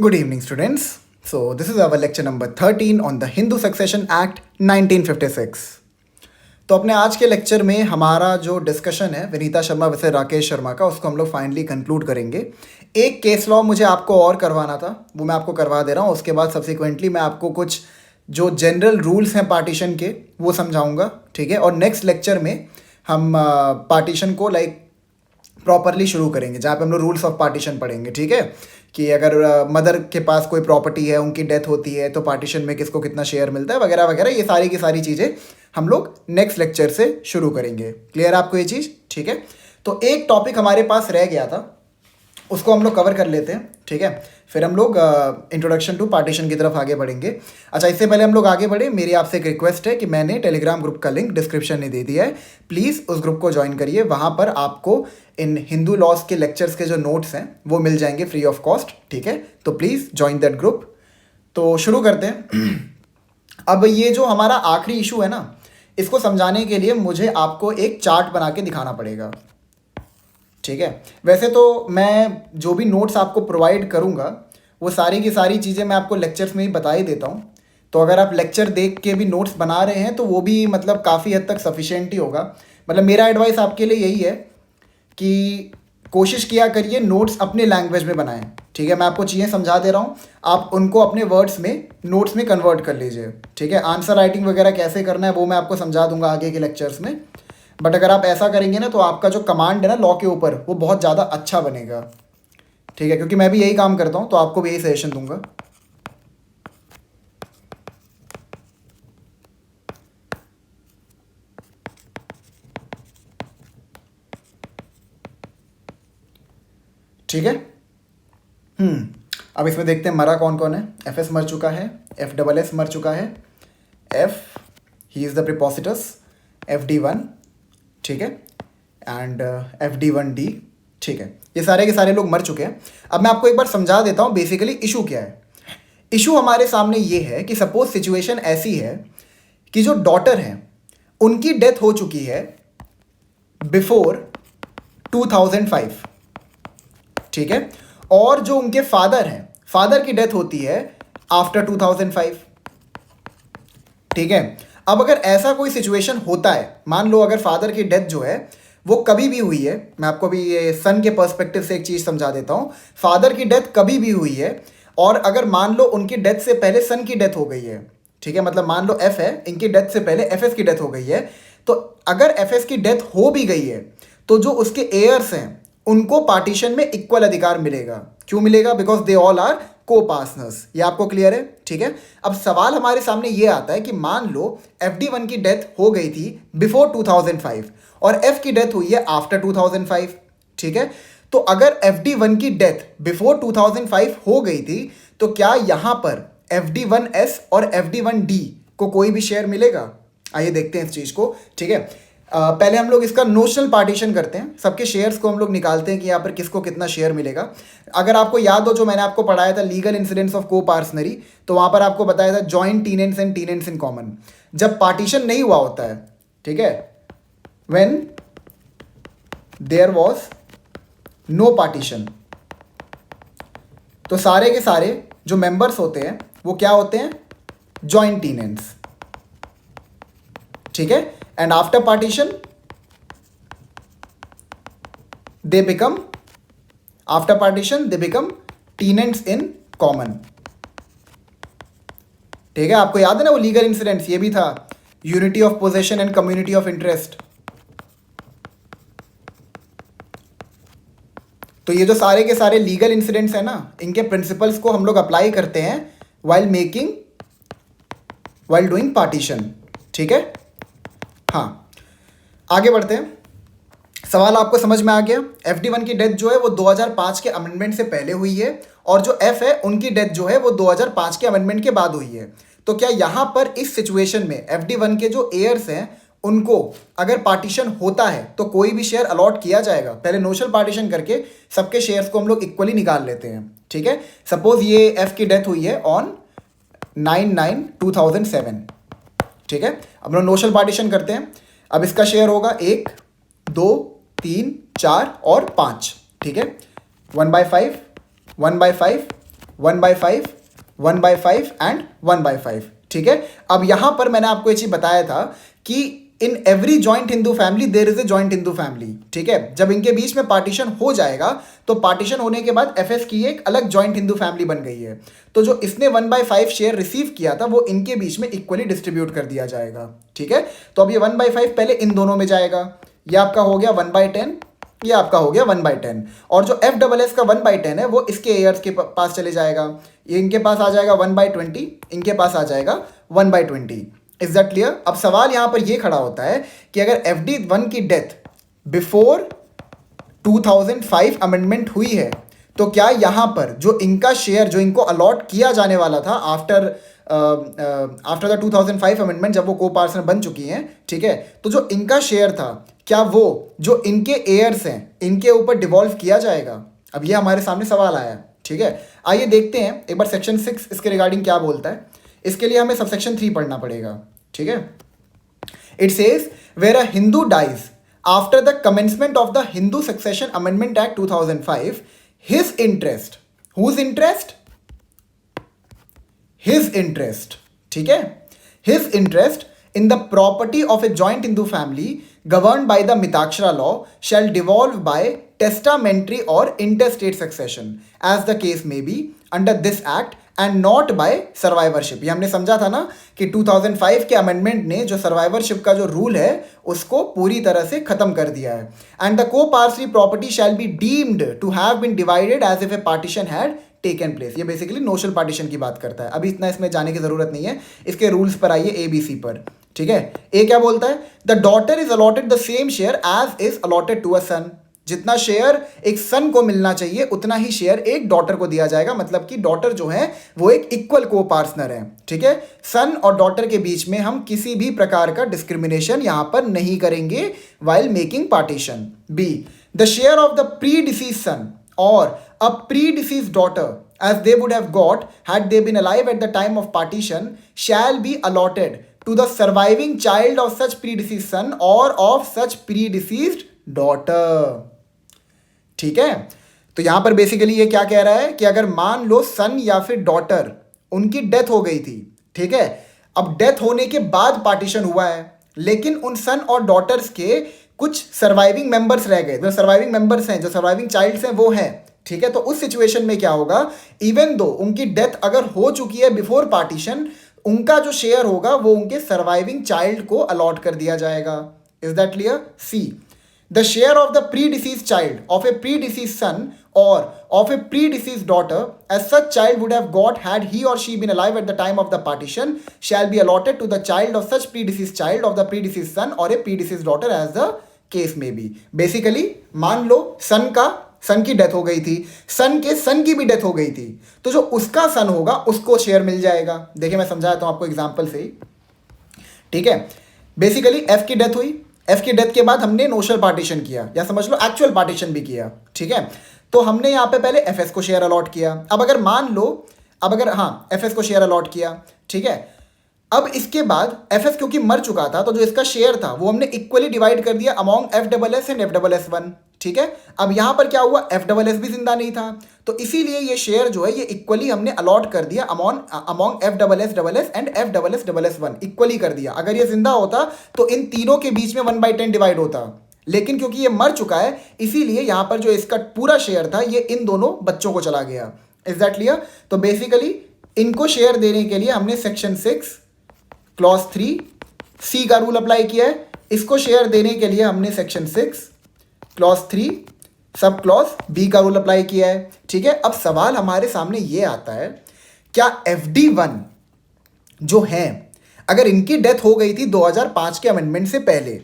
Good evening, students. So, this is our lecture number 13 on the Hindu Succession Act 1956. तो अपने आज के lecture में हमारा जो डिस्कशन है विनीता शर्मा वैसे राकेश शर्मा का, उसको हम लोग फाइनली कंक्लूड करेंगे। एक केस लॉ मुझे आपको और करवाना था, वो मैं आपको करवा दे रहा हूँ। उसके बाद सब्सिक्वेंटली मैं आपको कुछ जो जनरल रूल्स हैं पार्टीशन के वो समझाऊंगा, ठीक है। और नेक्स्ट लेक्चर में हम पार्टीशन को प्रॉपरली शुरू करेंगे, जहाँ पे हम लोग रूल्स ऑफ पार्टीशन पढ़ेंगे, ठीक है। कि अगर मदर के पास कोई प्रॉपर्टी है, उनकी डेथ होती है, तो पार्टीशन में किसको कितना शेयर मिलता है वगैरह वगैरह, ये सारी की सारी चीज़ें हम लोग नेक्स्ट लेक्चर से शुरू करेंगे। क्लियर आपको ये चीज़, ठीक है। तो एक टॉपिक हमारे पास रह गया था, उसको हम लोग कवर कर लेते हैं, ठीक है। फिर हम लोग इंट्रोडक्शन टू पार्टीशन की तरफ आगे बढ़ेंगे। अच्छा, इससे पहले हम लोग आगे बढ़े, मेरी आपसे एक रिक्वेस्ट है कि मैंने टेलीग्राम ग्रुप का लिंक डिस्क्रिप्शन में दे दिया है, प्लीज़ उस ग्रुप को ज्वाइन करिए। वहाँ पर आपको इन हिंदू लॉज के लेक्चर्स के जो नोट्स हैं वो मिल जाएंगे फ्री ऑफ कॉस्ट, ठीक है। तो प्लीज़ ज्वाइन दैट ग्रुप। तो शुरू करते हैं। अब ये जो हमारा आखिरी इशू है ना, इसको समझाने के लिए मुझे आपको एक चार्ट बना के दिखाना पड़ेगा, ठीक है। वैसे तो मैं जो भी नोट्स आपको प्रोवाइड करूँगा वो सारी की सारी चीज़ें मैं आपको लेक्चर्स में ही बता ही देता हूँ। तो अगर आप लेक्चर देख के भी नोट्स बना रहे हैं तो वो भी मतलब काफ़ी हद तक सफिशिएंट ही होगा। मतलब मेरा एडवाइस आपके लिए यही है कि कोशिश किया करिए नोट्स अपने लैंग्वेज में बनाएं, ठीक है। मैं आपको चीज़ें समझा दे रहा हूँ, आप उनको अपने वर्ड्स में नोट्स में कन्वर्ट कर लीजिए, ठीक है। आंसर राइटिंग वगैरह कैसे करना है वो मैं आपको समझा दूंगा आगे के लेक्चर्स में। बट अगर आप ऐसा करेंगे ना तो आपका जो कमांड है ना लॉ के ऊपर, वो बहुत ज़्यादा अच्छा बनेगा, ठीक है। क्योंकि मैं भी यही काम करता हूँ, तो आपको भी यही सजेशन दूंगा। ठीक है। अब इसमें देखते हैं मरा कौन कौन है। एफ एस मर चुका है, एफ डबल एस मर चुका है, F he is the propositus, F D one, ठीक है, and F D one D, ठीक है। ये सारे के सारे लोग मर चुके हैं। अब मैं आपको एक बार समझा देता हूँ बेसिकली इशू क्या है। इशू हमारे सामने ये है कि सपोज सिचुएशन ऐसी है कि जो डॉटर हैं उनकी डेथ हो चुकी है बिफोर 2005, ठीक है। और जो उनके फादर हैं, फादर की डेथ होती है आफ्टर 2005, ठीक है। अब अगर ऐसा कोई सिचुएशन होता है, मान लो अगर फादर की डेथ जो है वो कभी भी हुई है, मैं आपको भी ये सन के पर्सपेक्टिव से एक चीज़ समझा देता हूँ। फादर की डेथ कभी भी हुई है और अगर मान लो उनकी डेथ से पहले सन की डेथ हो गई है, ठीक है। मतलब मान लो एफ है, इनकी डेथ से पहले एफ एस की डेथ हो गई है। तो अगर एफ एस की डेथ हो भी गई है तो जो उसके एयर्स हैं उनको पार्टीशन में इक्वल अधिकार मिलेगा। क्यों मिलेगा? बिकॉज दे ऑल आर को पार्टनर्स। ये आपको क्लियर है, ठीक है। अब सवाल हमारे सामने ये आता है कि मान लो एफ डी वन की डेथ हो गई थी बिफोर 2005 और एफ की डेथ हुई है आफ्टर 2005, ठीक है। तो अगर एफ डी वन की डेथ बिफोर 2005 हो गई थी तो क्या यहां पर एफ डी वन एस और एफ डी वन डी को कोई भी शेयर मिलेगा? आइए देखते हैं इस चीज को, ठीक है। पहले हम लोग इसका नोशनल पार्टीशन करते हैं, सबके शेयर्स को हम लोग निकालते हैं कि यहाँ पर किसको कितना शेयर मिलेगा। अगर आपको याद हो जो मैंने आपको पढ़ाया था legal incidents of coparcenary, तो वहाँ पर आपको बताया था joint tenants and tenants in common. जब पार्टीशन नहीं हुआ होता है, ठीक है, when there was no partition, तो सारे के सारे जो मेंबर्स होते हैं वो क्या होते हैं? जॉइंट टीनेंट्स, ठीक है। And after partition, they become tenants in common, ठीक है। आपको याद है ना वो लीगल इंसिडेंट्स, ये भी था unity of possession and community of interest. तो ये जो सारे के सारे लीगल इंसिडेंट्स है ना, इनके प्रिंसिपल्स को हम लोग अप्लाई करते हैं while डूइंग पार्टीशन, ठीक है। हाँ, आगे बढ़ते हैं। सवाल आपको समझ में आ गया। एफ डी वन की डेथ जो है वो 2005 के अमेंडमेंट से पहले हुई है और जो एफ है उनकी डेथ जो है वो 2005 के अमेंडमेंट के बाद हुई है। तो क्या यहां पर इस सिचुएशन में एफ डी वन के जो एयर्स हैं उनको अगर पार्टीशन होता है तो कोई भी शेयर अलॉट किया जाएगा? पहले नोशनल पार्टीशन करके सबके शेयर्स को हम लोग इक्वली निकाल लेते हैं, ठीक है। सपोज ये एफ की डेथ हुई है ऑन 9/9/2007, ठीक है। अब लोग नोशनल पार्टीशन करते हैं। अब इसका शेयर होगा 1, 2, 3, 4 और 5, ठीक है। 1/5, 1/5, 1/5, 1/5 एंड 1/5। ठीक है, अब यहां पर मैंने आपको ये चीज बताया था कि in every joint Hindu family there is a joint Hindu family. ठीक है, जब इनके बीच में पार्टीशन हो जाएगा तो पार्टीशन होने के बाद एफएस की एक अलग जॉइंट हिंदू फैमिली बन गई है। तो जो इसने 1/5 शेयर रिसीव किया था वो इनके बीच में इक्वली डिस्ट्रीब्यूट कर दिया जाएगा। ठीक है, तो अब ये 1/5 पहले इन दोनों में जाएगा, ये आपका हो गया 1/10, ये आपका हो गया 1/10, और जो FSS का 1/10 है वो इसके एयर्स के पास चले जाएगा, ये इनके पास आ जाएगा 1/20, इनके पास आ जाएगा 1/20। Is that clear? अब सवाल यहां पर ये खड़ा होता है कि अगर FD1 की डेथ बिफोर 2005 अमेंडमेंट हुई है तो क्या यहां पर जो इनका शेयर जो इनको अलॉट किया जाने वाला था आफ्टर द 2005 अमेंडमेंट, जब वो को पार्टनर बन चुकी हैं, ठीक है, तो जो इनका शेयर था क्या वो जो इनके एयर्स हैं इनके ऊपर डिवॉल्व किया जाएगा? अब ये हमारे सामने सवाल आया। ठीक है, आइए देखते हैं एक बार सेक्शन 6 इसके रिगार्डिंग क्या बोलता है। इसके लिए हमें सबसेक्शन 3 पढ़ना पड़ेगा। ठीक है, it says where a Hindu dies after the commencement of the Hindu Succession Amendment Act 2005, his interest, whose interest, his interest, ठीक है, his interest in the property of a joint Hindu family governed by the Mitakshara law shall devolve by testamentary or intestate succession as the case may be under this act and not by survivorship। ये हमने समझा था ना कि 2005 के amendment ने जो survivorship का जो रूल है उसको पूरी तरह से खत्म कर दिया है। And the co-parcely property shall be deemed to have been divided as if a partition had taken place. ये बेसिकली नोशल पार्टीशन की बात करता है। अभी इतना इसमें जाने की जरूरत नहीं है, इसके रूल्स पर आइए ABC पर। ठीक है, ए क्या बोलता है? The daughter is allotted the same share as is allotted to a son. जितना शेयर एक सन को मिलना चाहिए उतना ही शेयर एक डॉटर को दिया जाएगा, मतलब कि डॉटर जो है वो एक इक्वल को पार्टनर है। ठीक है, सन और डॉटर के बीच में हम किसी भी प्रकार का डिस्क्रिमिनेशन यहां पर नहीं करेंगे while making partition. B, the share of the predeceased son or a predeceased daughter as they would have got had they been alive at the time of partition shall be allotted to the surviving child of such predeceased son or of such predeceased daughter। ठीक है, तो यहां पर basically ये क्या कह रहा है कि अगर मान लो सन या फिर डॉटर उनकी डेथ हो गई थी, ठीक है, अब डेथ होने के बाद पार्टीशन हुआ है लेकिन उन सन और डॉटर्स के कुछ सर्वाइविंग मेंबर्स रह गए, जो सर्वाइविंग मेंबर्स हैं, जो सर्वाइविंग चाइल्ड्स हैं वो हैं। ठीक है, तो उस सिचुएशन में क्या होगा, इवन दो उनकी डेथ अगर हो चुकी है बिफोर पार्टीशन, उनका जो शेयर होगा वो उनके सर्वाइविंग चाइल्ड को अलॉट कर दिया जाएगा। Is that clear? C, the share of the predeceased child of a predeceased son or of a predeceased daughter as such child would have got had he or she been alive at the time of the partition shall be allotted to the child of such predeceased child of the predeceased son or a predeceased daughter as the case may be। Basically मान लो सन की death हो गई थी, सन की भी death हो गई थी, तो जो उसका सन होगा उसको शेयर मिल जाएगा। देखिए मैं समझाता हूं आपको एग्जांपल से ही। ठीक है, बेसिकली एफ की डेथ हुई, एफ की डेथ के बाद हमने नोशनल पार्टीशन किया या समझ लो एक्चुअल पार्टीशन भी किया। ठीक है, तो हमने यहां पे पहले एफएस को शेयर अलॉट किया। अब अगर मान लो एफएस को शेयर अलॉट किया, ठीक है, अब इसके बाद एफएस क्योंकि मर चुका था तो जो इसका शेयर था वो हमने इक्वली डिवाइड कर दिया अमॉन्ग एफएस एंड एफएस1। ठीक है, अब यहां पर क्या हुआ, एफएस भी जिंदा नहीं था तो इसीलिए ये शेयर जो है ये इक्वली हमने अलॉट कर दिया अमॉन्ग एफएस एंड एफएस1, इक्वली कर दिया। अगर ये जिंदा होता तो इन तीनों के बीच में 1/10 डिवाइड होता, लेकिन क्योंकि ये मर चुका है इसीलिए यहां पर जो इसका पूरा शेयर था ये इन दोनों बच्चों को चला गया। Is that clear? तो बेसिकली इनको शेयर देने के लिए हमने सेक्शन 6 क्लॉज 3 सी का रूल अप्लाई किया है, इसको शेयर देने के लिए हमने section 6 clause 3 sub clause B का रूल अप्लाई किया है। ठीक है, अब सवाल हमारे सामने ये आता है, क्या FD1 जो है अगर इनकी डेथ हो गई थी 2005 के अमेंडमेंट से पहले,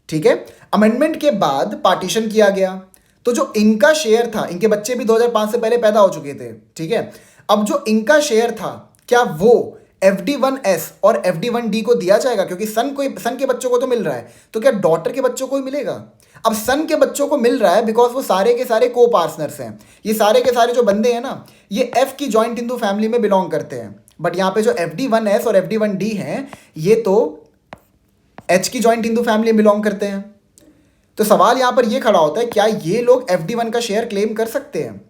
ठीक है, अमेंडमेंट के बाद पार्टीशन किया गया तो जो इनका शेयर था, इनके बच्चे भी 2005 से पहले पैदा हो चुके थे। ठीक है, अब जो इनका शेयर था क्या वो FD1S और FD1D को दिया जाएगा? क्योंकि सन के बच्चों को तो मिल रहा है, तो क्या डॉटर के बच्चों को ही मिलेगा? अब सन के बच्चों को मिल रहा है बिकॉज वो सारे के सारे को पार्टनर्स हैं। ये सारे के सारे जो बंदे हैं ना ये F की जॉइंट हिंदू फैमिली में बिलोंग करते हैं, बट यहाँ पे जो FD1S और FD1D हैं ये तो H की जॉइंट हिंदू फैमिली में बिलोंग करते हैं। तो सवाल यहां पर यह खड़ा होता है, क्या ये लोग FD1 का शेयर क्लेम कर सकते हैं?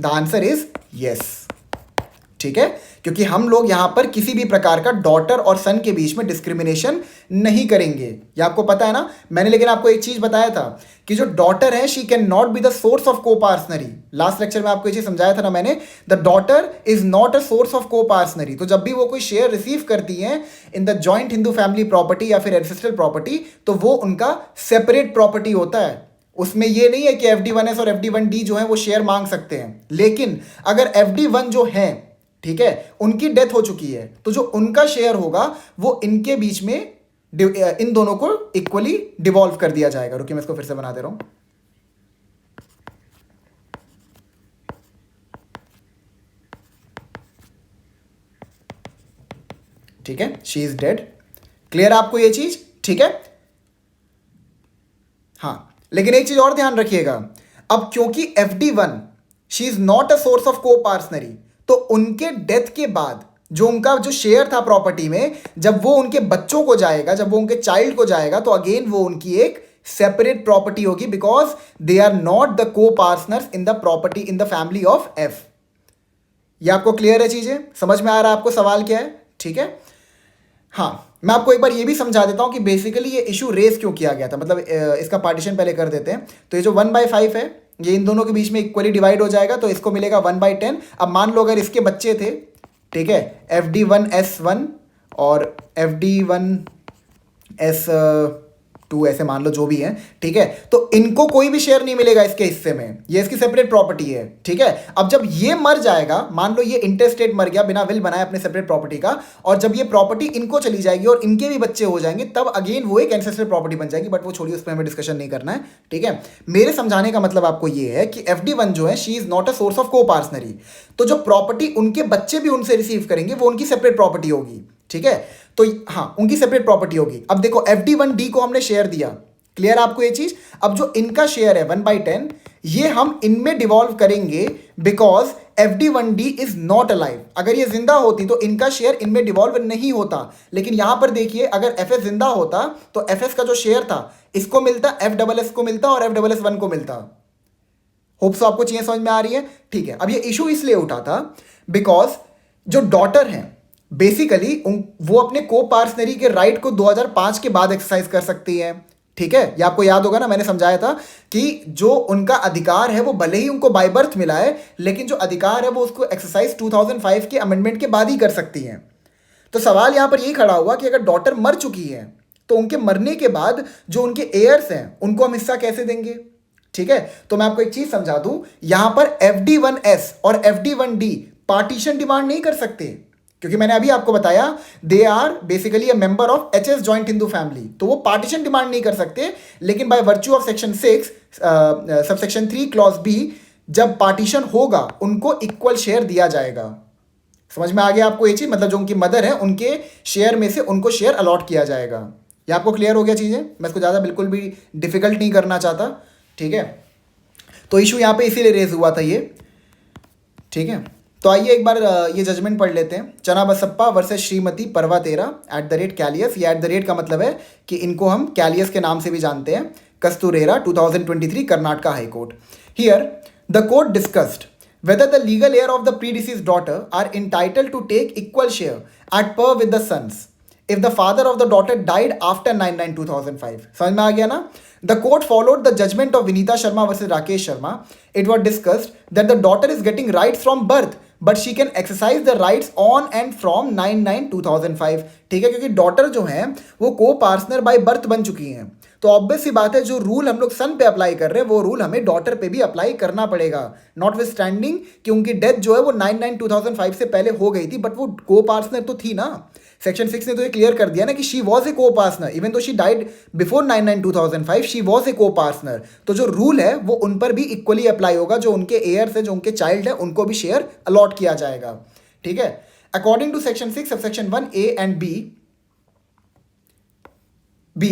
The answer is yes. ठीक है, क्योंकि हम लोग यहां पर किसी भी प्रकार का डॉटर और सन के बीच में डिस्क्रिमिनेशन नहीं करेंगे, ये आपको पता है ना। मैंने लेकिन आपको एक चीज बताया था कि जो डॉटर है she can not be the source of coparcenary. Last lecture में आपको ये चीज समझाया था ना मैंने, the daughter is not a source of coparcenary. तो जब भी वो कोई शेयर रिसीव करती हैं in the joint Hindu family property या फिर एंसेस्ट्रल प्रॉपर्टी, तो वो उनका सेपरेट प्रॉपर्टी होता है। उसमें ये नहीं है कि FD1S और FD1D जो है वो शेयर मांग सकते हैं, लेकिन अगर FD1 जो है, ठीक है, उनकी डेथ हो चुकी है, तो जो उनका शेयर होगा वो इनके बीच में इन दोनों को इक्वली डिवॉल्व कर दिया जाएगा। रुकिए मैं इसको फिर से बना दे रहा हूं। ठीक है, शी इज डेड। क्लियर आपको ये चीज? ठीक है, हाँ, लेकिन एक चीज और ध्यान रखिएगा, अब क्योंकि FD1 she is not a source of coparcenary, तो उनके डेथ के बाद जो उनका जो शेयर था प्रॉपर्टी में, जब वो उनके बच्चों को जाएगा, जब वो उनके चाइल्ड को जाएगा, तो अगेन वो उनकी एक सेपरेट प्रॉपर्टी होगी, because they are not the copartners in the property in the family of F। ये आपको क्लियर है चीजें? समझ में आ रहा है आपको सवाल क्या है? ठीक है, हाँ, मैं आपको एक बार ये भी समझा देता हूँ कि बेसिकली ये इशू रेस क्यों किया गया था। मतलब इसका पार्टीशन पहले कर देते हैं। तो ये जो 1/5 है, ये इन दोनों के बीच में इक्वली डिवाइड हो जाएगा, तो इसको मिलेगा 1/10। अब मान लो अगर इसके बच्चे थे, ठीक है, FD1S1 और FD1S2 ऐसे मान लो जो भी है, ठीक है, तो इनको कोई भी शेयर नहीं मिलेगा इसके हिस्से में, ये इसकी सेपरेट प्रॉपर्टी है। ठीक है, अब जब ये मर जाएगा, मान लो ये इंटेस्टेट मर गया बिना विल बनाए अपने सेपरेट प्रॉपर्टी का, और जब ये प्रॉपर्टी इनको चली जाएगी और इनके भी बच्चे हो जाएंगे, तब अगेन वो एक एंसेस्ट्रल प्रॉपर्टी बन जाएगी। बट वो छोड़िए, उस पर हमें डिस्कशन नहीं करना है। ठीक है, मेरे समझाने का मतलब आपको ये है कि FD1 जो है she is not a source of coparcenary, तो जो प्रॉपर्टी उनके बच्चे भी उनसे रिसीव करेंगे वो उनकी सेपरेट प्रॉपर्टी होगी। ठीक है, तो हाँ, उनकी सेपरेट प्रॉपर्टी होगी। अब देखो, FD1D को हमने शेयर दिया, क्लियर आपको ये चीज? अब जो इनका शेयर है 1/10, ये हम इनमें डिवॉल्व करेंगे, because FD1D is not alive. अगर ये जिंदा होती तो इनका शेयर इनमें डिवॉल्व नहीं होता, लेकिन यहां पर देखिए, अगर FS जिंदा होता तो FS का जो शेयर था इसको मिलता, FSS को मिलता और FSS1 को मिलता। होप सो आपको चीजें समझ में आ रही है? ठीक है, अब ये इशू इसलिए उठा था बिकॉज जो डॉटर हैं बेसिकली वो अपने को-पार्सनरी के राइट को 2005 के बाद एक्सरसाइज कर सकती है। ठीक है, ये आपको याद होगा ना, मैंने समझाया था कि जो उनका अधिकार है वो भले ही उनको बाय बर्थ मिला है, लेकिन जो अधिकार है वो उसको एक्सरसाइज 2005 के अमेंडमेंट के बाद ही कर सकती हैं। तो सवाल यहां पर यही खड़ा हुआ कि अगर डॉटर मर चुकी है तो उनके मरने के बाद जो उनके एयर्स हैं उनको हम हिस्सा कैसे देंगे? ठीक है, तो मैं आपको एक चीज समझा दूं, यहां पर FD1S और FD1D पार्टीशन डिमांड नहीं कर सकते, क्योंकि मैंने अभी आपको बताया they are basically a member of HS joint Hindu family, तो वो पार्टीशन डिमांड नहीं कर सकते। लेकिन by virtue of section 6 subsection 3 clause B, जब पार्टीशन होगा उनको इक्वल शेयर दिया जाएगा। समझ में आ गया आपको ये चीज? मतलब जो उनकी मदर है उनके शेयर में से उनको शेयर अलॉट किया जाएगा। ये आपको क्लियर हो गया चीजें? मैं इसको ज्यादा बिल्कुल भी डिफिकल्ट नहीं करना चाहता। ठीक है, तो इशू यहाँ पे इसीलिए रेज हुआ था ये। ठीक है, तो आइए एक बार ये जजमेंट पढ़ लेते हैं। चना बसप्पा वर्सेस श्रीमती परवातेरा @कैलियस। ये @ का मतलब है कि इनको हम कैलियस के नाम से भी जानते हैं। कस्तूरेरा 2023 Karnataka high court. Here the court discussed whether the legal heir of the predeceased daughter are entitled to take equal share at per with the sons if the father of the daughter died after 9/9/2005. समझ में आ गया ना? The court followed the judgment of Vinita Sharma versus Rakesh Sharma. It was discussed that the daughter is getting rights from birth, but she can exercise the rights on and from 9/9/2005. ठीक है, क्योंकि daughter जो है वो को partner by birth बन चुकी हैं, तो ऑब्वियस सी बात है जो रूल हम लोग सन पे अप्लाई कर रहे हैं वो रूल हमें डॉटर पे भी अप्लाई करना पड़ेगा, नॉट विथ स्टैंडिंग कि उनकी डेथ जो है वो 9/9/2005 से पहले हो गई थी, बट वो को पार्टनर तो थी ना। सेक्शन 6 ने तो ये क्लियर कर दिया ना कि शी वॉज ए को पार्टनर, इवन तो she died before 9/9/2005, she was a को पार्टनर। तो जो रूल है वो उन पर भी इक्वली अप्लाई होगा, जो उनके एयर्स है, जो उनके चाइल्ड है, उनको भी शेयर अलॉट किया जाएगा। ठीक है, according to section 6 subsection 1A and B,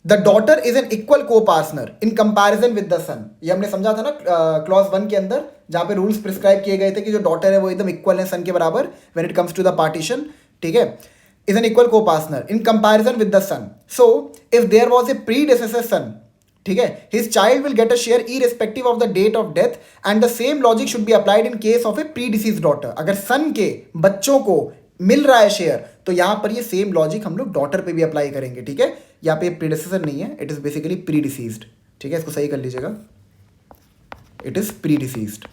the daughter is an equal copartner in comparison with the son. ये हमने समझा था ना क्लॉज 1 के अंदर, जहां पे रूल्स प्रिस्क्राइब किए गए थे कि जो डॉटर है वो एकदम इक्वल है सन के बराबर when it comes to the partition. ठीक है, is an equal copartner in comparison with the son. So if there was a predecessor son ठीक है, his child will get a share irrespective of the date of death and the same logic should be applied in case of a predeceased daughter. अगर son के बच्चों को मिल रहा है share तो यहां पर ये सेम लॉजिक हम लोग डॉटर पे भी अप्लाई करेंगे। ठीक है, यहाँ पे प्रीडिसीजर नहीं है, it is basically pre deceased. ठीक है, इसको सही कर लीजिएगा, इट इज प्री डिसीज्ड।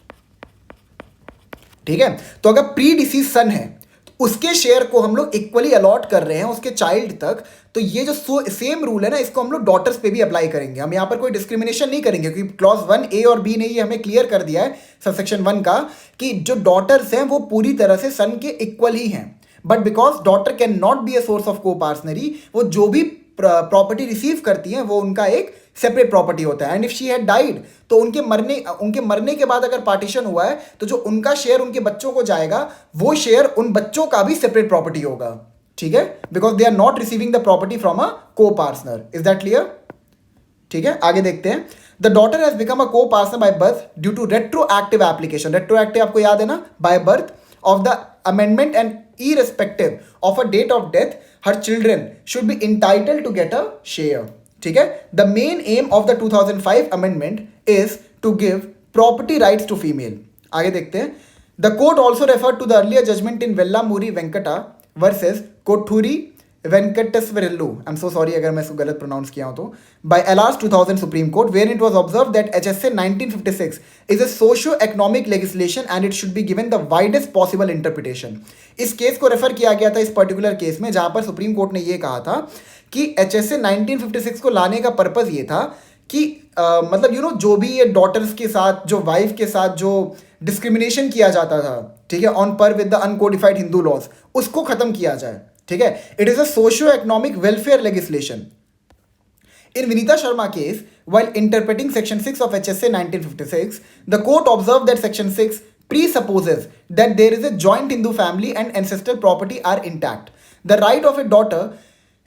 ठीक है, तो अगर प्री डिसीज सन है तो उसके शेयर को हम लोग इक्वली अलॉट कर रहे हैं उसके चाइल्ड तक, तो ये जो सेम रूल है ना इसको हम लोग डॉटर्स पे भी अप्लाई करेंगे। हम यहाँ पर कोई डिस्क्रिमिनेशन नहीं करेंगे क्योंकि क्लॉज 1A और B ने ये हमें क्लियर कर दिया है सबसेक्शन 1 का कि जो डॉटर्स हैं वो पूरी तरह से सन के इक्वल ही हैं। But because daughter can not be a source of को पार्सनरी, वो जो भी प्रॉपर्टी रिसीव करती हैं वो उनका एक सेपरेट प्रॉपर्टी होता है। And if she had died, तो उनके मरने के बाद अगर पार्टीशन हुआ है तो जो उनका शेयर उनके बच्चों को जाएगा वो शेयर उन बच्चों का भी सेपरेट प्रॉपर्टी होगा। ठीक है, because they are not receiving the property from a coparcener. Is that clear? ठीक है, आगे देखते हैं। The daughter has become a copartner by birth due to retroactive application. Retroactive आपको याद है ना, by birth of the amendment, and irrespective of a date of death her children should be entitled to get a share. ठीक है, the main aim of the 2005 amendment is to give property rights to female. आगे देखते हैं। The court also referred to the earlier judgment in Vellamuri Venkata versus Kothuri Venkateswarlu, I'm so sorry अगर मैं इसको गलत pronounce किया हूं तो, by LR's 2000 Supreme Court, where it was observed that HSA 1956 is a socio-economic legislation and it should be given the widest possible interpretation. इस case को refer किया गया था इस पर्टिकुलर केस में जहां पर सुप्रीम कोर्ट ने ये कहा था कि HSA 1956 को लाने का पर्पज ये था कि मतलब जो भी ये डॉटर्स के साथ, जो वाइफ के साथ जो डिस्क्रिमिनेशन किया जाता था, ठीक है, on par with the uncodified Hindu laws, उसको खत्म किया जाए। ठीक है, it is a socio economic welfare legislation. In Vinita Sharma case, while interpreting Section 6 of HSA 1956, the court observed that Section 6 presupposes that there is a joint Hindu family and ancestral property are intact. The right of a daughter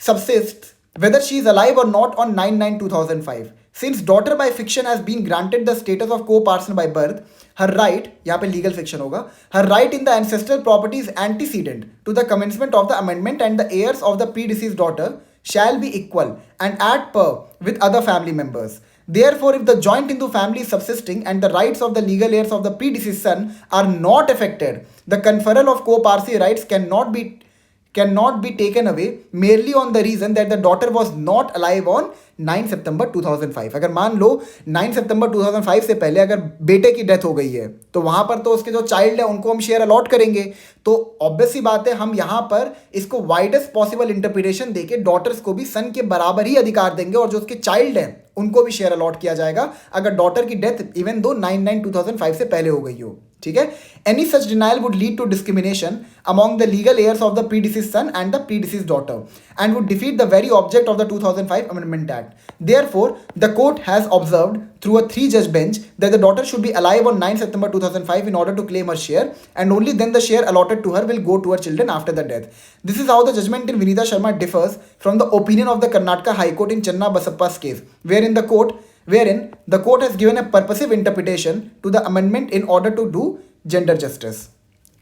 subsists whether she is alive or not on 9/9/2005. Since daughter by fiction has been granted the status of co-partner by birth, her right, यहाँ पे legal fiction होगा, her right in the ancestral property is antecedent to the commencement of the amendment and the heirs of the predeceased daughter shall be equal and at par with other family members. Therefore, if the joint Hindu family is subsisting and the rights of the legal heirs of the predeceased son are not affected, the conferral of co-parency rights cannot be taken away merely on the reason that the daughter was not alive on 9 सितंबर 2005। अगर मान लो 9 सितंबर 2005 से पहले अगर बेटे की death हो गई है तो वहां पर तो उसके जो चाइल्ड है उनको हम शेयर अलॉट करेंगे। तो ऑब्वियस सी बात है हम यहां पर इसको वाइडेस्ट पॉसिबल इंटरप्रिटेशन देके डॉटर्स को भी सन के बराबर ही अधिकार देंगे और जो उसके चाइल्ड हैं उनको भी शेयर अलॉट किया जाएगा अगर डॉटर की डेथ इवन दो 9/9/2005 से पहले हो गई हो। ठीक है, any such denial would lead to discrimination among the legal heirs of the predeceased son and the predeceased daughter and would defeat the very object of the 2005 Amendment Act. Therefore, the court has observed through a 3-judge bench that the daughter should be alive on 9 September 2005 in order to claim her share, and only then the share allotted to her will go to her children after the death. This is how the judgment in Vinita Sharma differs from the opinion of the Karnataka High Court in Channa Basappa's case, wherein the court has given a purposive interpretation to the amendment in order to do gender justice.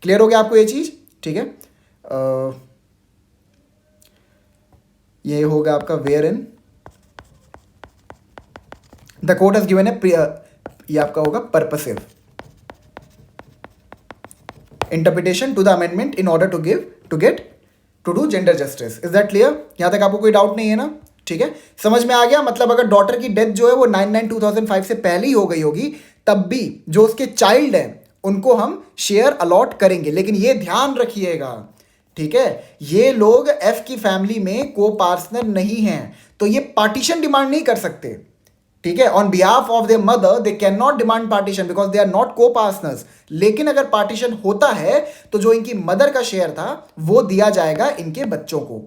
Clear हो गया आपको ये चीज? ठीक है, ये होगा आपका wherein the court has given a ये आपका होगा purposive interpretation to the amendment in order to do gender justice. Is that clear? यहां तक आपको कोई डाउट नहीं है ना? ठीक है, समझ में आ गया। मतलब अगर डॉटर की डेथ जो है वो 9/9/2005 से पहले ही हो गई होगी तब भी जो उसके चाइल्ड हैं उनको हम शेयर अलॉट करेंगे। लेकिन ये ध्यान रखिएगा, ठीक है, ये लोग एफ की फैमिली में को पार्टनर नहीं हैं तो ये पार्टीशन डिमांड नहीं कर सकते। ठीक है, on behalf of their mother they can not demand partition because they are not coparceners. लेकिन अगर पार्टीशन होता है तो जो इनकी मदर का शेयर था वो दिया जाएगा इनके बच्चों को।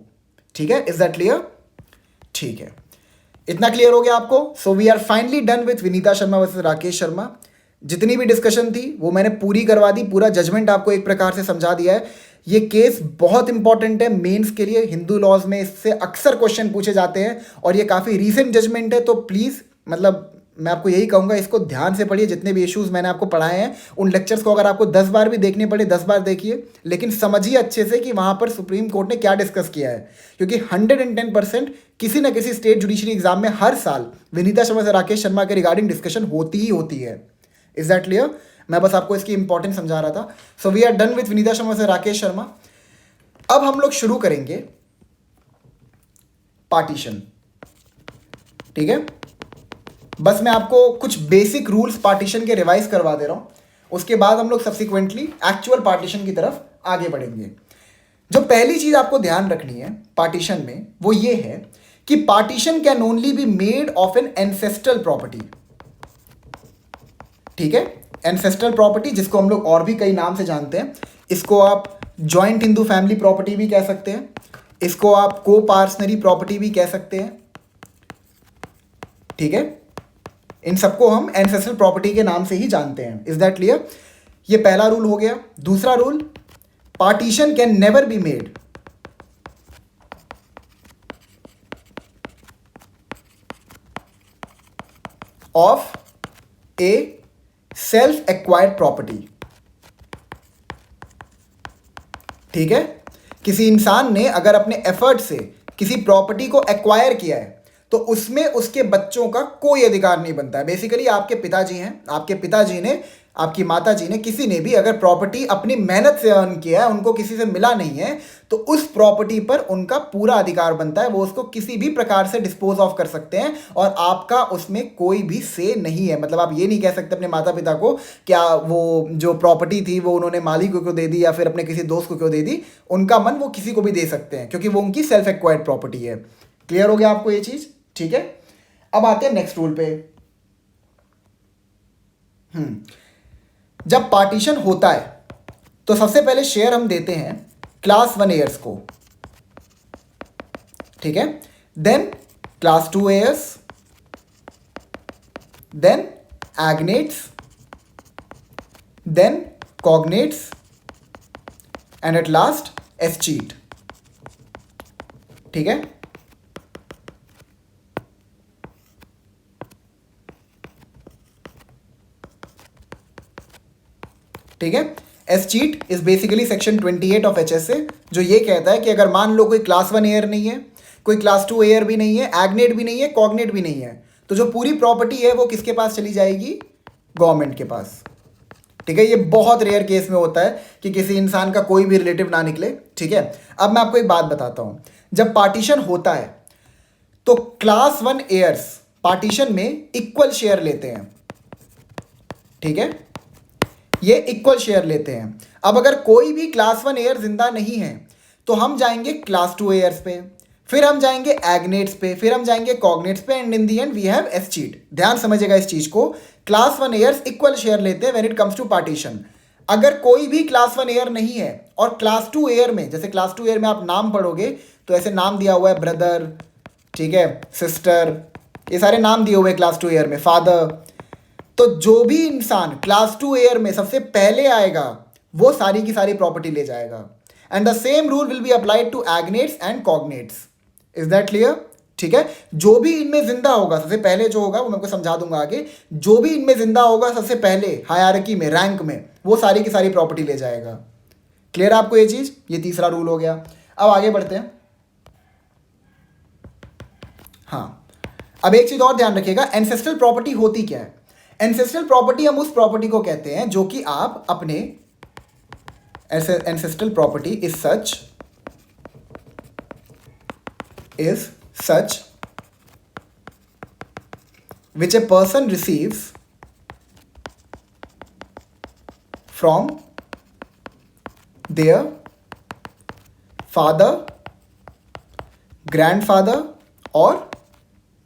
ठीक है, इज दैट क्लियर? ठीक है, इतना क्लियर हो गया आपको? So we are finally done with Vinita Sharma versus Rakesh Sharma. जितनी भी डिस्कशन थी वो मैंने पूरी करवा दी, पूरा जजमेंट आपको एक प्रकार से समझा दिया है। ये केस बहुत इंपॉर्टेंट है मेंस के लिए, हिंदू लॉज में इससे अक्सर क्वेश्चन पूछे जाते हैं और ये काफ़ी रीसेंट जजमेंट है, तो प्लीज़ मतलब मैं आपको यही कहूँगा, इसको ध्यान से पढ़िए। जितने भी इश्यूज़ मैंने आपको पढ़ाए हैं उन लेक्चर्स को अगर आपको 10 बार भी देखने पड़े 10 बार देखिए, लेकिन समझिए अच्छे से कि वहाँ पर सुप्रीम कोर्ट ने क्या डिस्कस किया है। क्योंकि 110% किसी न किसी स्टेट जुडिशरी एग्जाम में हर साल विनीता शर्मा से राकेश शर्मा के रिगार्डिंग डिस्कशन होती ही होती है। Is that clear? मैं बस आपको इसकी इंपॉर्टेंस समझा रहा था। So we are done with Vinita Sharma से राकेश शर्मा। अब हम लोग शुरू करेंगे पार्टीशन। ठीक है, बस मैं आपको कुछ बेसिक रूल्स पार्टीशन के रिवाइज करवा दे रहा हूं, उसके बाद हम लोग सब्सिक्वेंटली एक्चुअल पार्टीशन की तरफ आगे बढ़ेंगे। जो पहली चीज आपको ध्यान रखनी है पार्टीशन में वो ये है कि partition can only be made of an ancestral property. ठीक है, एंसेस्ट्रल प्रॉपर्टी जिसको हम लोग और भी कई नाम से जानते हैं। इसको आप जॉइंट हिंदू फैमिली प्रॉपर्टी भी कह सकते हैं, इसको आप को पार्सनरी प्रॉपर्टी भी कह सकते हैं। ठीक है, इन सबको हम एंसेस्ट्रल प्रॉपर्टी के नाम से ही जानते हैं। Is that clear? ये पहला रूल हो गया। दूसरा rule, partition can never be made of A self acquired property. ठीक है, किसी इंसान ने अगर अपने एफर्ट से किसी प्रॉपर्टी को एक्वायर किया है तो उसमें उसके बच्चों का कोई अधिकार नहीं बनता है। बेसिकली आपके पिताजी हैं, आपके पिताजी ने, आपकी माताजी ने, किसी ने भी अगर प्रॉपर्टी अपनी मेहनत से अर्न किया है, उनको किसी से मिला नहीं है, तो उस प्रॉपर्टी पर उनका पूरा अधिकार बनता है। वो उसको किसी भी प्रकार से डिस्पोज ऑफ कर सकते हैं और आपका उसमें कोई भी से नहीं है। मतलब आप ये नहीं कह सकते अपने माता पिता को क्या वो जो प्रॉपर्टी थी वो उन्होंने मालिक को क्यों दे दी या फिर अपने किसी दोस्त को क्यों दे दी। उनका मन वो किसी को भी दे सकते हैं क्योंकि वो उनकी सेल्फ एक्वायर्ड प्रॉपर्टी है। क्लियर हो गया आपको ये चीज? ठीक है, अब आते हैं नेक्स्ट रूल पे। जब पार्टीशन होता है तो सबसे पहले शेयर हम देते हैं क्लास 1 एयर्स को। ठीक है, then class 2 heirs, then agnates, then cognates and at last escheat. ठीक है, ठीक है। Escheat is basically section 28 of HSA, जो ये कहता है कि अगर मान लो कोई क्लास 1 एयर नहीं है, कोई क्लास 2 एयर भी नहीं है, एग्नेट भी नहीं है, कॉग्नेट भी नहीं है, तो जो पूरी प्रॉपर्टी है वो किसके पास चली जाएगी? गवर्नमेंट के पास। ठीक है, ये बहुत रेयर केस में होता है कि किसी इंसान का कोई भी रिलेटिव ना निकले। ठीक है, अब मैं आपको एक बात बताता हूं। जब पार्टीशन होता है तो क्लास 1 एयर्स पार्टीशन में इक्वल शेयर लेते हैं। ठीक है, ये इक्वल शेयर लेते हैं। अब अगर कोई भी क्लास 1 एयर जिंदा नहीं है तो हम जाएंगे क्लास 2 एयर्स पे, फिर हम जाएंगे एग्नेट्स पे, फिर हम जाएंगे कॉग्नेट्स पे and in the end we have escheat. ध्यान समझिएगा इस चीज को। क्लास 1 एयर्स इक्वल शेयर लेते हैं when it comes to partition. अगर कोई भी क्लास 1 एयर नहीं है और क्लास 2 एयर में, जैसे क्लास 2 एयर में आप नाम पढ़ोगे तो ऐसे नाम दिया हुआ है ब्रदर, ठीक है, सिस्टर, ये सारे नाम दिए हुए क्लास 2 एयर में, फादर। तो जो भी इंसान क्लास 2 एयर में सबसे पहले आएगा वो सारी की सारी प्रॉपर्टी ले जाएगा। And the same rule will be applied to agnates and cognates. Is that clear? ठीक है, जो भी इनमें जिंदा होगा सबसे पहले, जो होगा वो मैं आपको समझा दूंगा आगे, जो भी इनमें जिंदा होगा सबसे पहले हायरार्की में, रैंक में, वो सारी की सारी प्रॉपर्टी ले जाएगा। क्लियर आपको ये चीज? ये तीसरा रूल हो गया। अब आगे बढ़ते हैं। हाँ, अब एक चीज और ध्यान रखिएगा, एंसेस्ट्रल प्रॉपर्टी होती क्या है? एंसेस्ट्रल प्रॉपर्टी हम उस प्रॉपर्टी को कहते हैं जो कि आप अपने ancestral property is such which a person receives from their father, grandfather और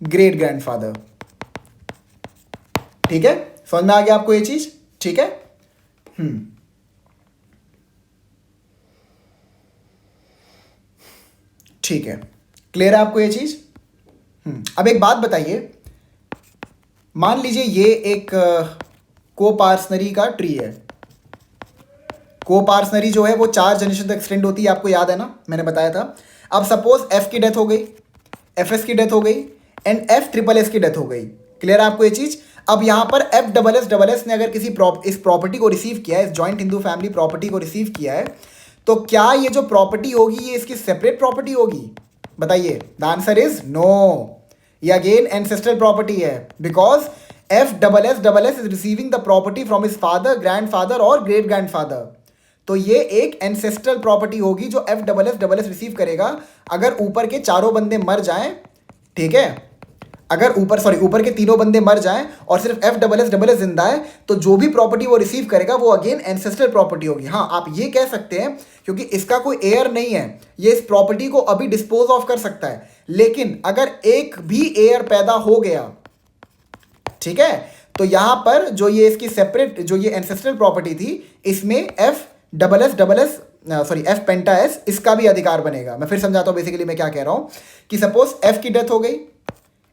ग्रेट ग्रैंडफादर। ठीक है, समझ में आ गया आपको ये चीज? ठीक है, ठीक है, क्लियर है आपको ये चीज? अब एक बात बताइए, मान लीजिए ये एक कोपार्सनरी का ट्री है। कोपार्सनरी जो है वो 4 जनरेशन तक एक्सटेंड होती है, आपको याद है ना, मैंने बताया था। अब सपोज एफ की डेथ हो गई, एफ एस की डेथ हो गई एंड एफ ट्रिपल एस की डेथ हो गई। क्लियर है आपको ये चीज? अब यहां पर एफ डबल एस ने अगर किसी इस प्रॉपर्टी को रिसीव किया है, इस जॉइंट हिंदू फैमिली प्रॉपर्टी को रिसीव किया है, तो क्या ये जो प्रॉपर्टी होगी ये इसकी सेपरेट प्रॉपर्टी होगी? बताइए। The answer is no. ये अगेन एंसेस्ट्रल प्रॉपर्टी है, because F double S is receiving the property from his father, grandfather और ग्रेट ग्रैंडफादर। तो ये एक एंसेस्ट्रल प्रॉपर्टी होगी जो एफ डबल एस रिसीव करेगा अगर ऊपर के चारों बंदे मर जाएं, ठीक है? अगर ऊपर के तीनों बंदे मर जाएं और सिर्फ एफ डबल एस जिंदा है, तो जो भी प्रॉपर्टी वो रिसीव करेगा वो अगेन एंसेस्ट्रल प्रॉपर्टी होगी। हाँ, आप ये कह सकते हैं क्योंकि इसका कोई एयर नहीं है, ये इस प्रॉपर्टी को अभी डिस्पोज ऑफ कर सकता है, लेकिन अगर एक भी एयर पैदा हो गया, ठीक है, तो यहां पर जो ये इसकी सेपरेट जो ये एंसेस्ट्रल प्रॉपर्टी थी, इसमें एफ पेंटा एस इसका भी अधिकार बनेगा। मैं फिर समझाता हूं बेसिकली मैं क्या कह रहा हूं कि सपोज एफ की डेथ हो गई,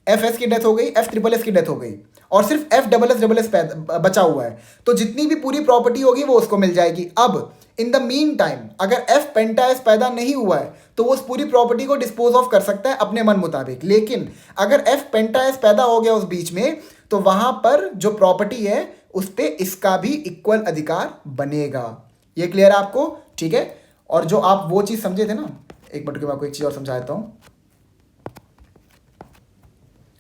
एफ एस की डेथ हो गई, एफ ट्रिपल एस की डेथ हो गई और सिर्फ एफ डबल एस बचा हुआ है, तो जितनी भी पूरी प्रॉपर्टी होगी वो उसको मिल जाएगी। अब इन द मीन टाइम अगर एफ पेंटा एस पैदा नहीं हुआ है तो वो उस पूरी प्रॉपर्टी को डिस्पोज ऑफ कर सकता है अपने मन मुताबिक, लेकिन अगर एफ पेंटा एस पैदा हो गया उस बीच में, तो वहां पर जो प्रॉपर्टी है उस पर इसका भी इक्वल अधिकार बनेगा। ये क्लियर है आपको? ठीक है। और जो आप वो चीज समझे थे ना, एक मिनट के बाद आपको एक चीज और समझाता हूं,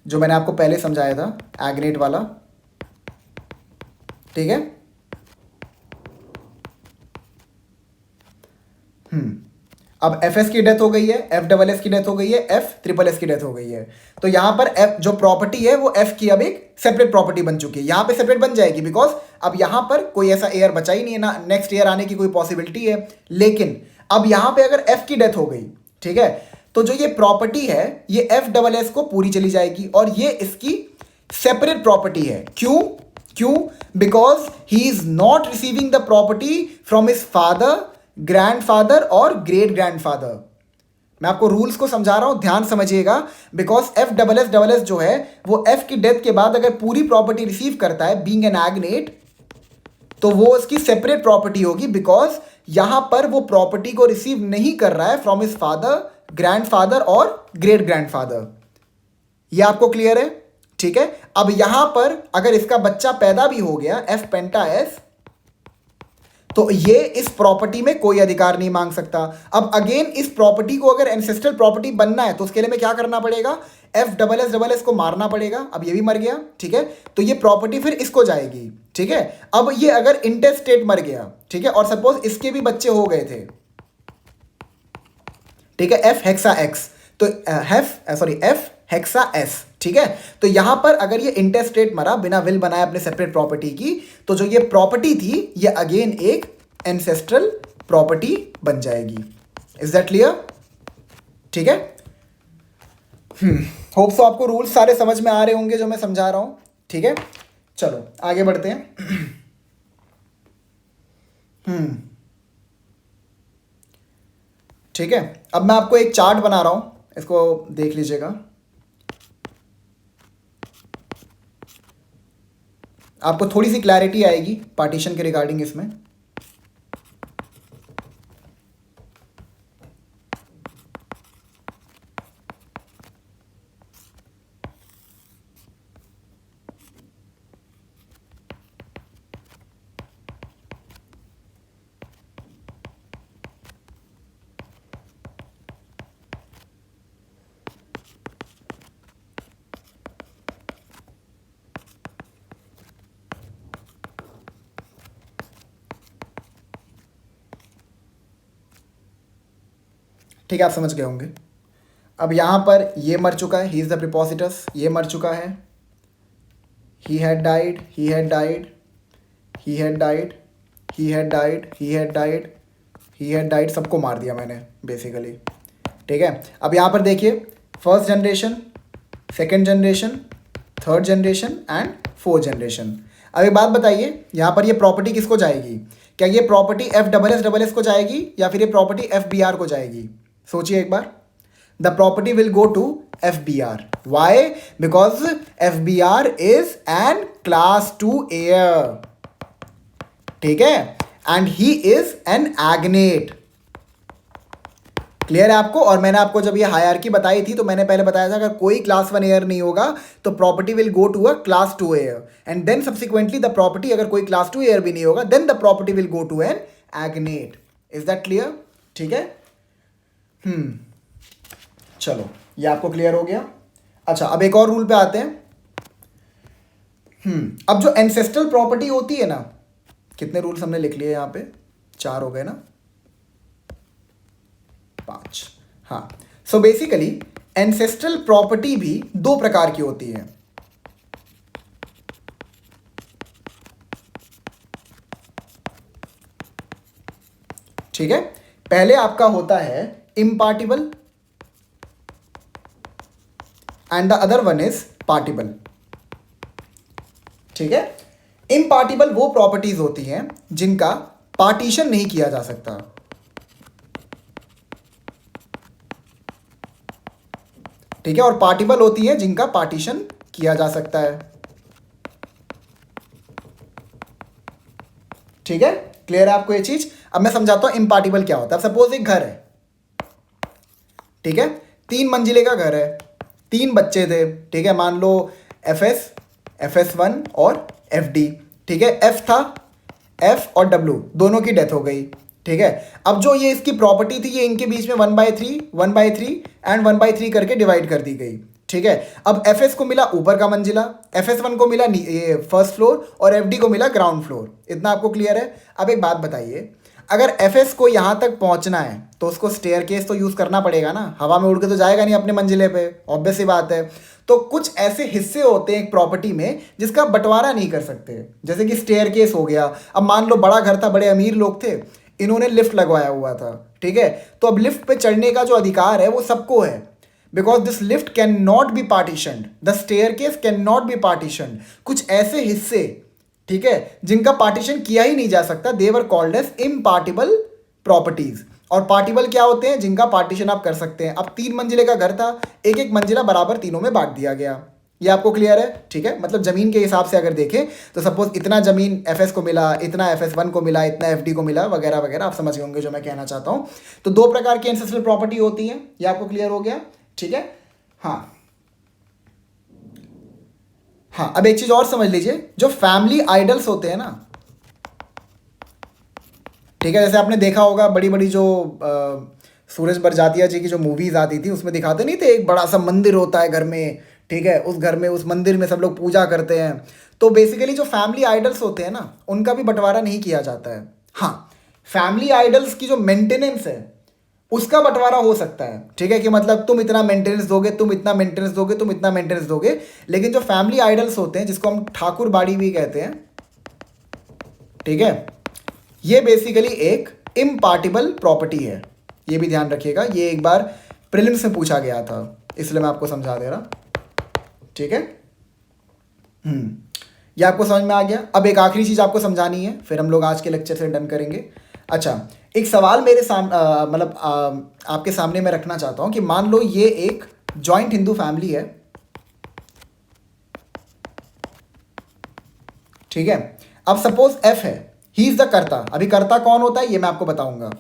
जो मैंने आपको पहले समझाया था एग्नेट वाला, ठीक है? अब एफ एस की डेथ हो गई है, एफ डबल एस की डेथ हो गई है, एफ ट्रिपल एस की डेथ हो गई है, तो यहां पर एफ जो प्रॉपर्टी है वो एफ की अब एक सेपरेट प्रॉपर्टी बन चुकी है। यहां पे सेपरेट बन जाएगी बिकॉज अब यहां पर कोई ऐसा एयर बचा ही नहीं है ना, नेक्स्ट ईयर आने की कोई पॉसिबिलिटी है। लेकिन अब यहां पे अगर एफ की डेथ हो गई, ठीक है, तो जो ये प्रॉपर्टी है ये एफ डबल एस को पूरी चली जाएगी और ये इसकी सेपरेट प्रॉपर्टी है। क्यों? Because he is not receiving the property from his father, grandfather और ग्रेट ग्रैंडफादर। मैं आपको रूल्स को समझा रहा हूं, ध्यान समझिएगा। बिकॉज एफ डबल एस जो है वो एफ की डेथ के बाद अगर पूरी प्रॉपर्टी रिसीव करता है बीइंग एन एग्नेट, तो वो उसकी सेपरेट प्रॉपर्टी होगी, बिकॉज यहां पर वो प्रॉपर्टी को रिसीव नहीं कर रहा है फ्रॉम हिज फादर, ग्रैंडफादर और ग्रेट ग्रैंडफादर। ये आपको क्लियर है? ठीक है। अब यहां पर अगर इसका बच्चा पैदा भी हो गया एफ पेंटा एस, तो ये इस प्रॉपर्टी में कोई अधिकार नहीं मांग सकता। अब अगेन इस प्रॉपर्टी को अगर एंसेस्ट्रल प्रॉपर्टी बनना है तो उसके लिए में क्या करना पड़ेगा? एफ डबल एस को मारना पड़ेगा। अब ये भी मर गया, ठीक है, तो ये प्रॉपर्टी फिर इसको जाएगी, ठीक है। अब ये अगर इंटेस्टेट मर गया, ठीक है, और सपोज इसके भी बच्चे हो गए थे, ठीक है, एफ हेक्सा एक्स, तो एफ हेक्सा एस, ठीक है, तो यहां पर अगर ये इंटेस्टेट मरा बिना विल बनाए अपने सेपरेट प्रॉपर्टी की, तो जो ये प्रॉपर्टी थी ये अगेन एक एंसेस्ट्रल प्रॉपर्टी बन जाएगी। Is that clear? ठीक है। होप सो आपको रूल्स सारे समझ में आ रहे होंगे जो मैं समझा रहा हूं, ठीक है। चलो आगे बढ़ते हैं। ठीक है, अब मैं आपको एक चार्ट बना रहा हूं, इसको देख लीजिएगा। आपको थोड़ी सी क्लैरिटी आएगी पार्टीशन के रिगार्डिंग इसमें। ठीक है, आप समझ गए होंगे। अब यहां पर ये मर चुका है, ही इज द प्रीपोजिटस, ये मर चुका है, he had died, he had died, he had died, he had died, he had died, he had died, सबको मार दिया मैंने बेसिकली। ठीक है, अब यहां पर देखिए first generation, second generation, third generation and fourth generation. अब एक बात बताइए, यहां पर ये प्रॉपर्टी किसको जाएगी? क्या ये प्रॉपर्टी एफ डबल एस को जाएगी या फिर ये प्रॉपर्टी एफ बी आर को जाएगी? सोचिए एक बार। The property will go to F B R. Why? Because F B R is an class 2 heir, ठीक है, and he is an agnate. Clear है आपको? और मैंने आपको जब ये हायरार्की बताई थी तो मैंने पहले बताया था अगर कोई क्लास 1 एयर नहीं होगा तो property will go to a class 2 heir and then subsequently the property, अगर कोई क्लास 2 एयर भी नहीं होगा then the property will go to an agnate. Is that clear? ठीक है। चलो ये आपको क्लियर हो गया। अच्छा अब एक और रूल पे आते हैं। अब जो एंसेस्ट्रल प्रॉपर्टी होती है ना, कितने रूल्स हमने लिख लिए यहाँ पे? 4 हो गए ना, 5। हाँ, सो बेसिकली एंसेस्ट्रल प्रॉपर्टी भी 2 प्रकार की होती है। ठीक है, पहले आपका होता है impartible and the other one is partible. ठीक है, इम्पार्टिबल वो प्रॉपर्टीज होती हैं जिनका पार्टीशन नहीं किया जा सकता। ठीक है, और पार्टिबल होती है जिनका पार्टीशन किया जा सकता है। ठीक है, क्लियर है आपको ये चीज? अब मैं समझाता हूं इम्पार्टिबल क्या होता है। सपोज एक घर है, ठीक है, 3 मंजिले का घर है, 3 बच्चे थे। ठीक है, मान लो FS1 और FD। ठीक है, F था, F और W दोनों की डेथ हो गई। ठीक है, अब जो ये इसकी प्रॉपर्टी थी ये इनके बीच में 1/3 एंड 1/3 करके डिवाइड कर दी गई। ठीक है, अब FS को मिला ऊपर का मंजिला, FS1 को मिला ये फर्स्ट फ्लोर और FD को मिला ग्राउंड फ्लोर। इतना आपको क्लियर है? अब एक बात बताइए, अगर FS को यहाँ तक पहुँचना है तो उसको स्टेयरकेस तो यूज़ करना पड़ेगा ना, हवा में उड़ के तो जाएगा नहीं अपने मंजिले पे, ऑब्वियस सी बात है। तो कुछ ऐसे हिस्से होते हैं एक प्रॉपर्टी में जिसका बंटवारा नहीं कर सकते, जैसे कि स्टेयरकेस हो गया। अब मान लो बड़ा घर था, बड़े अमीर लोग थे, इन्होंने लिफ्ट लगवाया हुआ था। ठीक है, तो अब लिफ्ट पे चढ़ने का जो अधिकार है वो सबको है, because this lift can not be partitioned, the staircase can not be partitioned. कुछ ऐसे हिस्से, ठीक है, जिनका पार्टीशन किया ही नहीं जा सकता, they are called as impartible properties. और पार्टिबल क्या होते हैं? जिनका पार्टीशन आप कर सकते हैं। अब 3 मंजिले का घर था, एक एक मंजिला बराबर तीनों में बांट दिया गया। ये आपको क्लियर है? ठीक है, मतलब जमीन के हिसाब से अगर देखें तो सपोज इतना जमीन FS को मिला, इतना FS1 को मिला, इतना FD को मिला, वगैरह वगैरह। आप समझ गए होंगे जो मैं कहना चाहता हूं। तो 2 प्रकार की एंसेस्ट्रल प्रॉपर्टी होती है, ये आपको क्लियर हो गया? ठीक है, हाँ हाँ। अब एक चीज और समझ लीजिए, जो फैमिली आइडल्स होते हैं ना, ठीक है, जैसे आपने देखा होगा बड़ी बड़ी जो सूरज बरजातिया जी की जो मूवीज आती थी उसमें दिखाते नहीं थे, एक बड़ा सा मंदिर होता है घर में। ठीक है, उस घर में, उस मंदिर में सब लोग पूजा करते हैं। तो बेसिकली जो फैमिली आइडल्स होते हैं ना, उनका भी बंटवारा नहीं किया जाता है। हाँ, फैमिली आइडल्स की जो मेंटेनेंस है उसका बंटवारा हो सकता है। ठीक है, कि मतलब तुम इतना मेंटेनेंस दोगे, तुम इतना मेंटेनेंस दोगे, तुम इतना मेंटेनेंस दोगे। लेकिन जो फैमिली आइडल्स होते हैं, जिसको हम ठाकुर बाड़ी भी कहते हैं, ठीक है, ये बेसिकली एक इम्पार्टिबल प्रॉपर्टी है। ये भी ध्यान रखिएगा, ये एक बार प्रीलिम्स में पूछा गया था, इसलिए मैं आपको समझा दे रहा। ठीक है, ये आपको समझ में आ गया। अब एक आखिरी चीज आपको समझानी है, फिर हम लोग आज के लेक्चर से डन करेंगे। अच्छा, एक सवाल मेरे मतलब आपके सामने मैं रखना चाहता हूं कि मान लो ये एक जॉइंट हिंदू फैमिली है। ठीक है, अब सपोज F है, ही इज द कर्ता। अभी कर्ता कौन होता है ये मैं आपको बताऊंगा।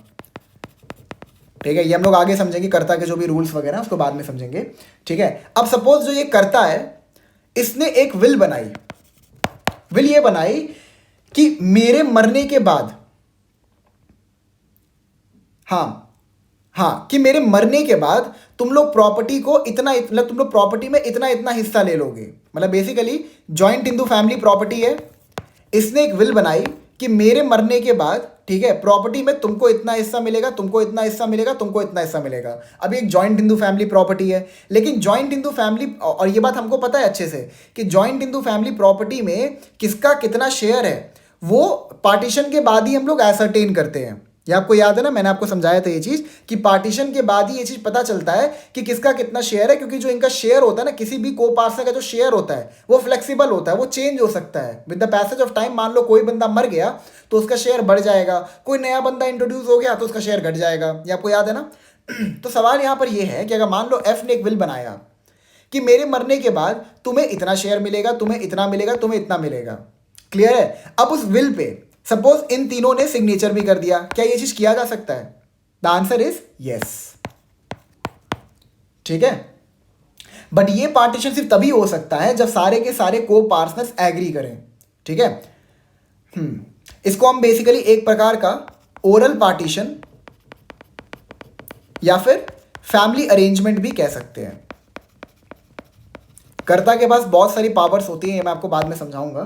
ठीक है, ये हम लोग आगे समझेंगे, कर्ता के जो भी रूल्स वगैरह उसको बाद में समझेंगे। ठीक है, अब सपोज जो ये कर्ता है, इसने एक विल बनाई। विल ये बनाई कि मेरे मरने के बाद, हाँ, कि मेरे मरने के बाद तुम लोग प्रॉपर्टी को इतना इतना, तुम लोग प्रॉपर्टी में इतना इतना हिस्सा ले लोगे। मतलब basically joint Hindu family property है, इसने एक विल बनाई कि मेरे मरने के बाद, ठीक है, प्रॉपर्टी में तुमको इतना हिस्सा मिलेगा, तुमको इतना हिस्सा मिलेगा, तुमको इतना हिस्सा मिलेगा। अभी एक जॉइंट हिंदू फैमिली प्रॉपर्टी है, लेकिन जॉइंट हिंदू फैमिली, और ये बात हमको पता है अच्छे से कि जॉइंट हिंदू फैमिली प्रॉपर्टी में किसका कितना शेयर है वो पार्टीशन के बाद ही हम लोग एसरटेन करते हैं। ये आपको याद है ना, मैंने आपको समझाया था ये चीज कि पार्टीशन के बाद ही ये चीज पता चलता है कि किसका कितना शेयर है, क्योंकि जो इनका शेयर होता है ना, किसी भी को पार्टनर का जो शेयर होता है वो फ्लेक्सिबल होता है, वो चेंज हो सकता है with the passage of time. मान लो कोई बंदा मर गया तो उसका शेयर बढ़ जाएगा, कोई नया बंदा इंट्रोड्यूस हो गया तो उसका शेयर घट जाएगा। ये आपको याद है ना? तो सवाल यहां पर यह है कि अगर मान लो F ने एक विल बनाया कि मेरे मरने के बाद तुम्हें इतना शेयर मिलेगा, तुम्हें इतना मिलेगा, तुम्हें इतना मिलेगा। क्लियर है? अब उस विल पे सपोज इन तीनों ने सिग्नेचर भी कर दिया, क्या ये चीज किया जा सकता है? The answer is yes. ठीक है। बट ये पार्टीशन सिर्फ तभी हो सकता है जब सारे के सारे को पार्टनर्स एग्री करें, ठीक है। इसको हम बेसिकली एक प्रकार का ओरल पार्टीशन या फिर फैमिली अरेंजमेंट भी कह सकते हैं। कर्ता के पास बहुत सारी पावर्स होती हैं, ये मैं आपको बाद में समझाऊंगा,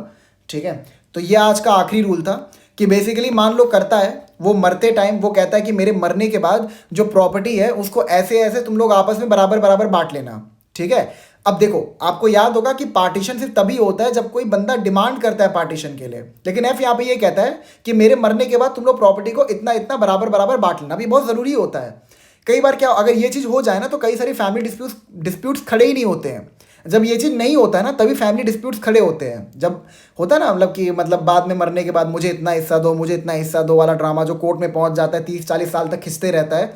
ठीक है। तो ये आज का आखिरी रूल था कि बेसिकली मान लो कर्ता है, वो मरते टाइम वो कहता है कि मेरे मरने के बाद जो प्रॉपर्टी है उसको ऐसे ऐसे तुम लोग आपस में बराबर बराबर बांट लेना, ठीक है। अब देखो, आपको याद होगा कि पार्टीशन सिर्फ तभी होता है जब कोई बंदा डिमांड करता है पार्टीशन के लिए, लेकिन एफ यहाँ पे ये कहता है कि मेरे मरने के बाद तुम लोग प्रॉपर्टी को इतना इतना बराबर बराबर बांट लेना। अभी बहुत ज़रूरी होता है। कई बार क्या, अगर ये चीज़ हो जाए ना तो कई सारी फैमिली डिस्प्यूट्स खड़े ही नहीं होते हैं। जब ये चीज़ नहीं होता है ना तभी फैमिली डिस्प्यूट्स खड़े होते हैं। जब होता है ना, मतलब कि मतलब बाद में मरने के बाद मुझे इतना हिस्सा दो, मुझे इतना हिस्सा दो वाला ड्रामा जो कोर्ट में पहुंच जाता है, 30-40 साल तक खिंचते रहता है,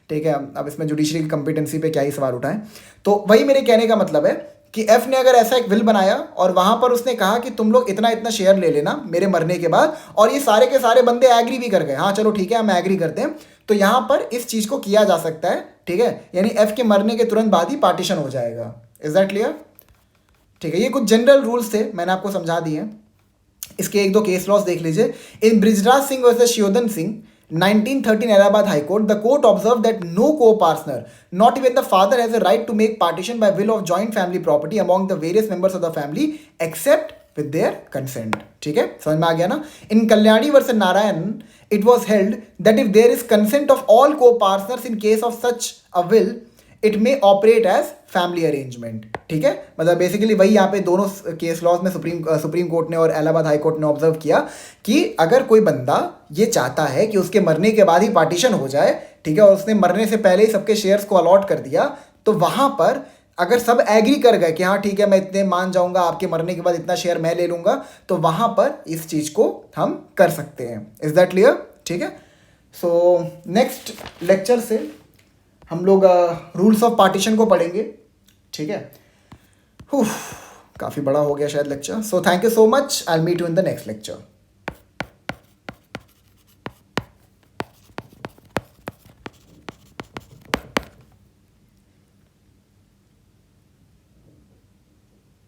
ठीक है। अब इसमें जुडिशरी की कंपिटेंसी पे क्या ही सवाल उठाएं। तो वही मेरे कहने का मतलब है कि एफ ने अगर ऐसा एक विल बनाया और वहां पर उसने कहा कि तुम लोग इतना इतना शेयर ले लेना मेरे मरने के बाद, और ये सारे के सारे बंदे एग्री भी कर गए, हाँ चलो ठीक है हम एग्री करते हैं, तो यहां पर इस चीज को किया जा सकता है, ठीक है। यानी एफ के मरने के तुरंत बाद ही पार्टीशन हो जाएगा। Is that clear? ठीक है, ये कुछ जनरल रूल्स थे, मैंने आपको समझा दिए। इसके एक दो केस लॉस देख लीजिए। In Brijraj Singh versus Sheodhan Singh 1913 Allahabad High Court, the court observed that no co-partner, not even the father, has a right to make partition by will of joint family property among the various members of the family except with their consent. ठीक है, समझ में आ गया ना? In Kalyani versus Narayan, it was held that if there is consent of all co-partners in case of such a will, it may operate as family arrangement, ठीक है। मतलब basically वही यहाँ पे दोनों केस लॉज में सुप्रीम कोर्ट ने और इलाहाबाद हाई कोर्ट ने ऑब्जर्व किया कि अगर कोई बंदा ये चाहता है कि उसके मरने के बाद ही पार्टीशन हो जाए, ठीक है, और उसने मरने से पहले ही सबके शेयर्स को अलॉट कर दिया, तो वहाँ पर अगर सब एग्री कर गए कि हाँ ठीक है मैं इतने मान जाऊँगा, आपके मरने के बाद इतना शेयर मैं ले लूँगा, तो वहाँ पर इस चीज़ को हम कर सकते हैं। Is that clear? ठीक है। सो नेक्स्ट लेक्चर से हम लोग रूल्स ऑफ पार्टीशन को पढ़ेंगे, ठीक है। काफ़ी बड़ा हो गया शायद lecture. So thank you so much, I will meet you in the next lecture.